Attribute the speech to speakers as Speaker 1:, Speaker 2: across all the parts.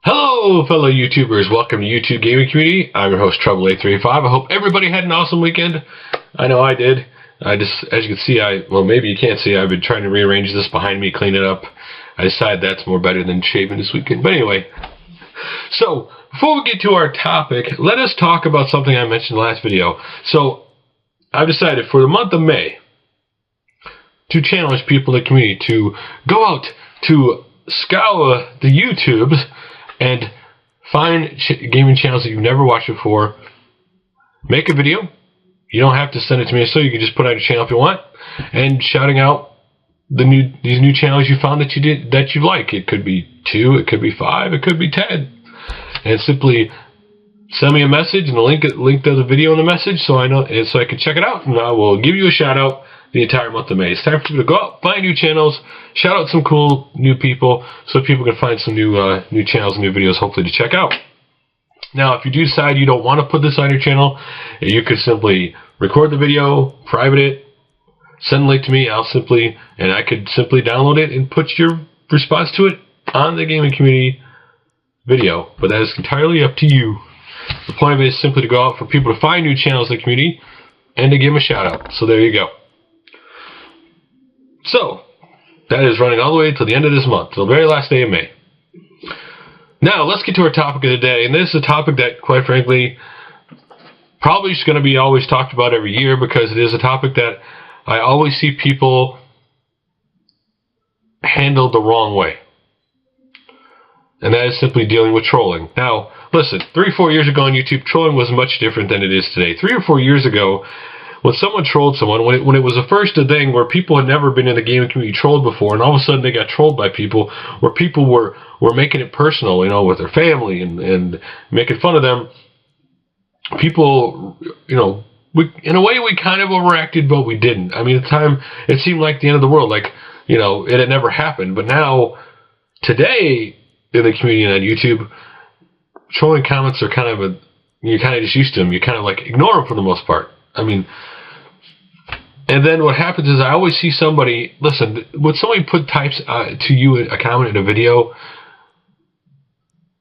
Speaker 1: Hello, fellow YouTubers. Welcome to YouTube Gaming Community. I'm your host, Trouble835. I hope everybody had an awesome weekend. I know I did. As you can see, well, maybe you can't see, I've been trying to rearrange this behind me, clean it up. I decided that's more better than shaving this weekend. But anyway, so before we get to our topic, let us talk about something I mentioned in the last video. So I've decided for the month of May to challenge people in the community to go out to scour the YouTubes and find gaming channels that you've never watched before. Make a video. You don't have to send it to me, so you can just put out a channel if you want, and shouting out these new channels you found that you like. It could be 2, it could be 5, it could be 10, and simply send me a message and a link to the video in the message, so I know, and so I can check it out, and I will give you a shout out the entire month of May. It's time for people to go out, find new channels, shout out some cool new people, so people can find some new channels and new videos, hopefully, to check out. Now, if you do decide you don't want to put this on your channel, you could simply record the video, private it, send a link to me, and I could simply download it and put your response to it on the gaming community video. But that is entirely up to you. The point of it is simply to go out for people to find new channels in the community and to give them a shout out. So there you go. So, that is running all the way to the end of this month, till the very last day of May. Now, let's get to our topic of the day, and this is a topic that, quite frankly, probably is going to be always talked about every year, because it is a topic that I always see people handle the wrong way. And that is simply dealing with trolling. Now, listen, 3 or 4 years ago on YouTube, trolling was much different than it is today. 3 or 4 years ago, when someone trolled someone, when it was the first thing where people had never been in the gaming community trolled before, and all of a sudden they got trolled by people, where people were making it personal, you know, with their family and making fun of them, people, you know, in a way we kind of overreacted, but we didn't. I mean, at the time, it seemed like the end of the world, like, you know, it had never happened. But now, today, in the community and on YouTube, trolling comments are kind of you're kind of just used to them. You kind of like ignore them for the most part. I mean, and then what happens is I always see somebody, listen, when somebody types to you a comment in a video,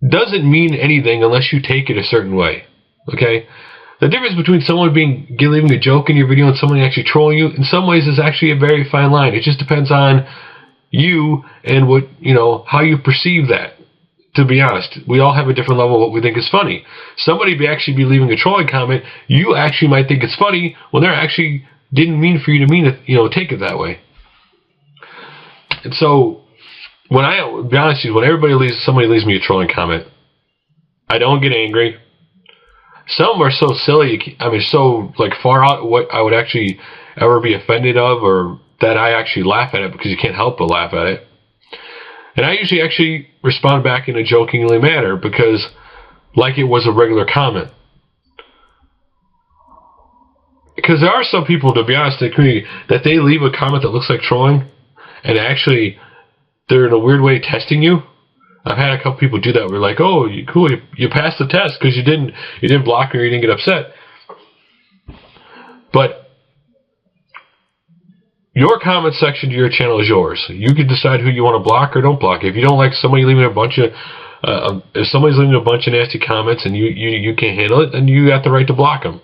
Speaker 1: doesn't mean anything unless you take it a certain way, okay? The difference between someone leaving a joke in your video and someone actually trolling you, in some ways, is actually a very fine line. It just depends on you and what, you know, how you perceive that. To be honest, we all have a different level of what we think is funny. Somebody may actually be leaving a trolling comment. You actually might think it's funny when they're actually didn't mean for you to mean it, you know, take it that way. And so, be honest with you, when somebody leaves me a trolling comment, I don't get angry. Some of them are so silly, I mean, so like far out what I would actually ever be offended of, or that I actually laugh at it, because you can't help but laugh at it. And I usually actually respond back in a jokingly manner, because like it was a regular comment. Because there are some people, to be honest, in the community, that they leave a comment that looks like trolling, and actually they're in a weird way testing you. I've had a couple people do that. We're like, oh, cool, you passed the test because you didn't block or you didn't get upset. But your comment section to your channel is yours. You can decide who you want to block or don't block. If you don't like somebody leaving if somebody's leaving a bunch of nasty comments and you can't handle it, then you got the right to block them.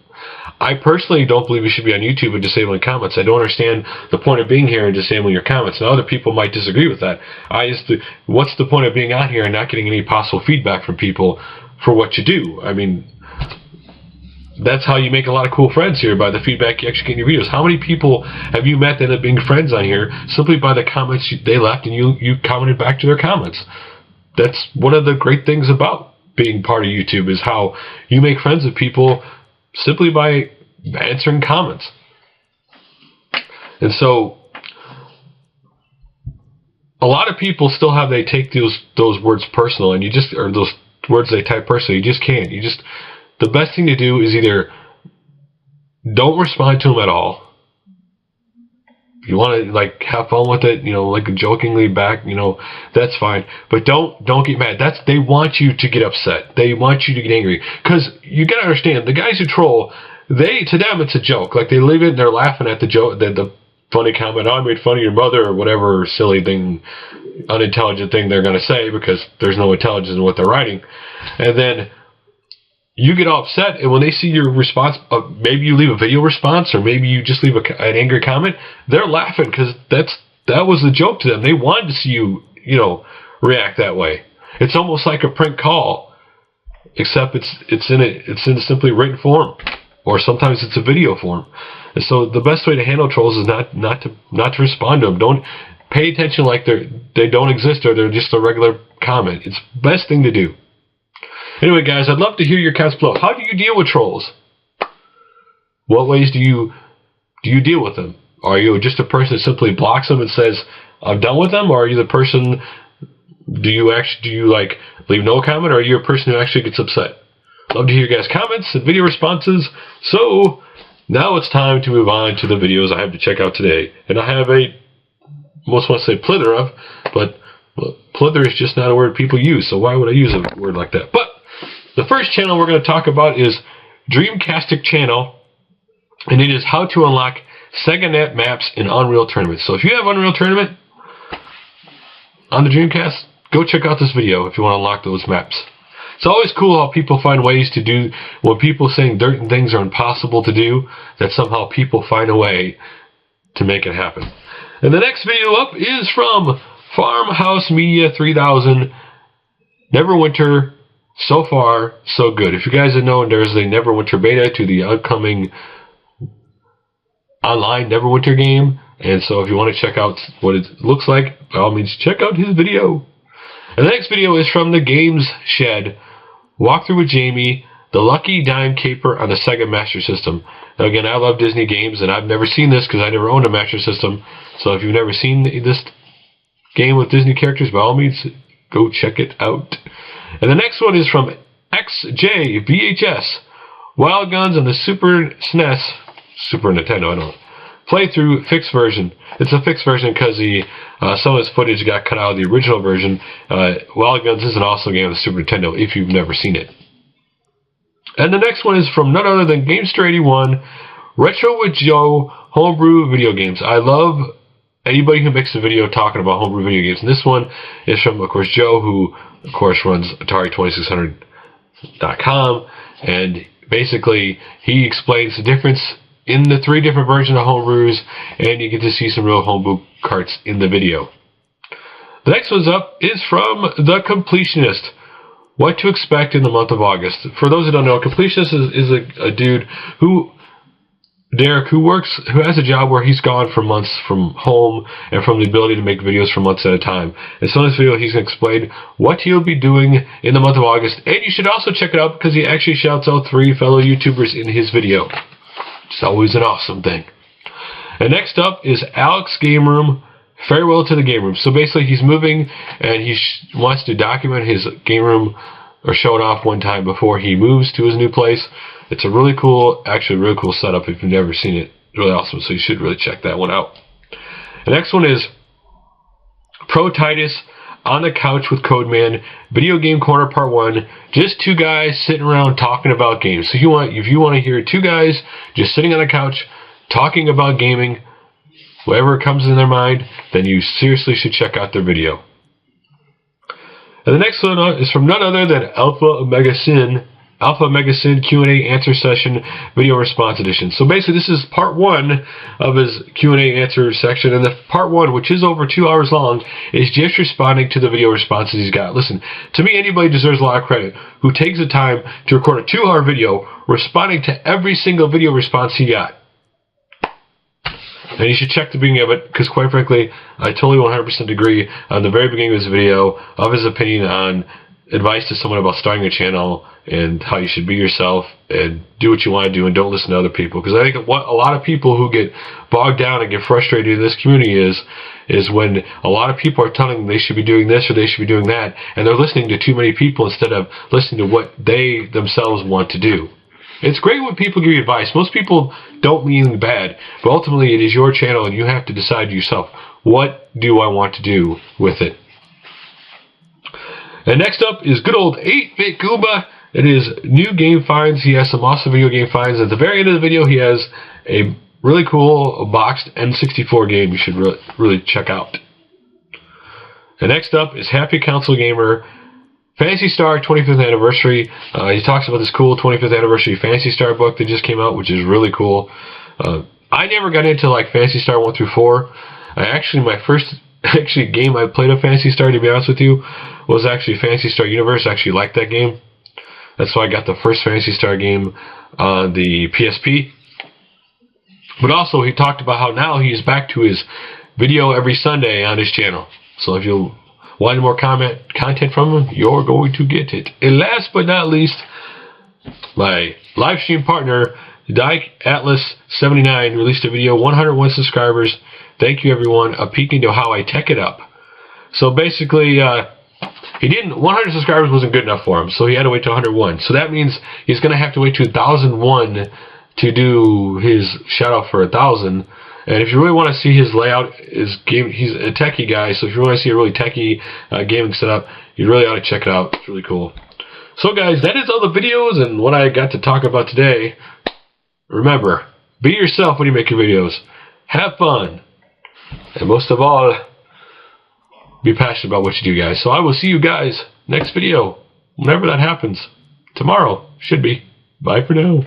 Speaker 1: I personally don't believe you should be on YouTube and disabling comments. I don't understand the point of being here and disabling your comments. Now, other people might disagree with that. What's the point of being out here and not getting any possible feedback from people for what you do? I mean, that's how you make a lot of cool friends here, by the feedback you actually get in your videos. How many people have you met that end up being friends on here simply by the comments they left and you commented back to their comments? That's one of the great things about being part of YouTube, is how you make friends with people simply by answering comments. And so, a lot of people still they take those words personal, and or those words they type personally, you just can't. The best thing to do is either don't respond to them at all. If you want to like have fun with it, you know, like jokingly back, you know, that's fine. But don't get mad. They want you to get upset. They want you to get angry. Because you gotta understand, the guys who troll, to them it's a joke. Like they leave it and they're laughing at the joke, the funny comment, oh, I made fun of your mother, or whatever silly thing, unintelligent thing they're going to say, because there's no intelligence in what they're writing. And then you get all upset, and when they see your response, maybe you leave a video response, or maybe you just leave an angry comment, they're laughing because that was a joke to them. They wanted to see you, react that way. It's almost like a prank call, except it's in simply written form, or sometimes it's a video form. And so the best way to handle trolls is not to respond to them. Don't pay attention like they don't exist, or they're just a regular comment. It's the best thing to do. Anyway, guys, I'd love to hear your comments below. How do you deal with trolls? What ways do you deal with them? Are you just a person that simply blocks them and says, I'm done with them? Or are you the person, do you leave no comment? Or are you a person who actually gets upset? Love to hear your guys' comments and video responses. So, now it's time to move on to the videos I have to check out today. And I have most want to say plethora of, but plethora is just not a word people use, so why would I use a word like that? But the first channel we're going to talk about is DreamcasticChannel, and it is how to unlock SegaNet maps in Unreal Tournament. So if you have Unreal Tournament on the Dreamcast, go check out this video if you want to unlock those maps. It's always cool how people find ways to do, when people saying certain things are impossible to do, that somehow people find a way to make it happen. And the next video up is from Farmhouse Media 3000, Neverwinter. So far, so good. If you guys have known, there's a Neverwinter beta to the upcoming online Neverwinter game. And so if you want to check out what it looks like, by all means, check out his video. And the next video is from TheGamesShed, Walkthrough with Jamie, the Lucky Dime Caper on the Sega Master System. Now again, I love Disney games, and I've never seen this because I never owned a Master System. So if you've never seen this game with Disney characters, by all means, go check it out. And the next one is from XJVHS, Wild Guns on the Super Nintendo, I don't know. Playthrough fixed version. It's a fixed version because some of this footage got cut out of the original version. Wild Guns is an awesome game on the Super Nintendo if you've never seen it. And the next one is from none other than Gamester81, Retro with Joe, Homebrew video games. I love anybody who makes a video talking about homebrew video games. And this one is from, of course, Joe, who, of course, runs Atari2600.com. And basically, he explains the difference in the 3 different versions of homebrews, and you get to see some real homebrew carts in the video. The next one's up is from The Completionist, What to Expect in the Month of August. For those who don't know, Completionist is a dude who, Derek, who has a job where he's gone for months from home and from the ability to make videos for months at a time. And so in this video, he's going to explain what he'll be doing in the month of August. And you should also check it out because he actually shouts out 3 fellow YouTubers in his video. It's always an awesome thing. And next up is Alexgameroom, Farewell to the Game Room. So basically, he's moving and he wants to document his game room or show it off one time before he moves to his new place. It's a really cool, actually really cool setup if you've never seen it. Really awesome, so you should really check that one out. The next one is Protitus, On the Couch with Codeman, Video Game Corner Part 1. Just 2 guys sitting around talking about games. So if you want to hear 2 guys just sitting on a couch talking about gaming, whatever comes in their mind, then you seriously should check out their video. And the next one is from none other than AlphaOmegaSin, Q&A Answer Session Video Response Edition. So basically, this is part 1 of his Q&A answer section, and the part 1, which is over 2 hours long, is just responding to the video responses he's got. Listen, to me, anybody deserves a lot of credit who takes the time to record a 2-hour video responding to every single video response he got. And you should check the beginning of it, because quite frankly, I totally 100% agree on the very beginning of his video of his opinion on advice to someone about starting a channel and how you should be yourself and do what you want to do and don't listen to other people. Because I think what a lot of people who get bogged down and get frustrated in this community is when a lot of people are telling them they should be doing this or they should be doing that, and they're listening to too many people instead of listening to what they themselves want to do. It's great when people give you advice. Most people don't mean bad, but ultimately it is your channel and you have to decide yourself, what do I want to do with it? And next up is good old 8-Bit Goomba. It is new game finds. He has some awesome video game finds. At the very end of the video, he has a really cool boxed N64 game you should really check out. And next up is HappyConsoleGamer Phantasy Star 25th Anniversary. He talks about this cool 25th Anniversary Phantasy Star book that just came out, which is really cool. I never got into like Phantasy Star 1 through 4. My first game I played of Phantasy Star, to be honest with you, was actually Phantasy Star Universe. I actually liked that game. That's why I got the first Phantasy Star game on the PSP. But also, he talked about how now he's back to his video every Sunday on his channel. So if you want more content from him, you're going to get it. And last but not least, my live stream partner, Dyke Atlas 79, released a video, 101 subscribers. Thank you, everyone. A peek into how I tech it up. So basically, 100 subscribers wasn't good enough for him, so he had to wait to 101. So that means he's going to have to wait to 1,001 to do his shout out for 1,000. And if you really want to see his layout, he's a techie guy, so if you want to see a really techie gaming setup, you really ought to check it out. It's really cool. So guys, that is all the videos and what I got to talk about today. Remember, be yourself when you make your videos. Have fun. And most of all, be passionate about what you do, guys. So I will see you guys next video, whenever that happens. Tomorrow, should be. Bye for now.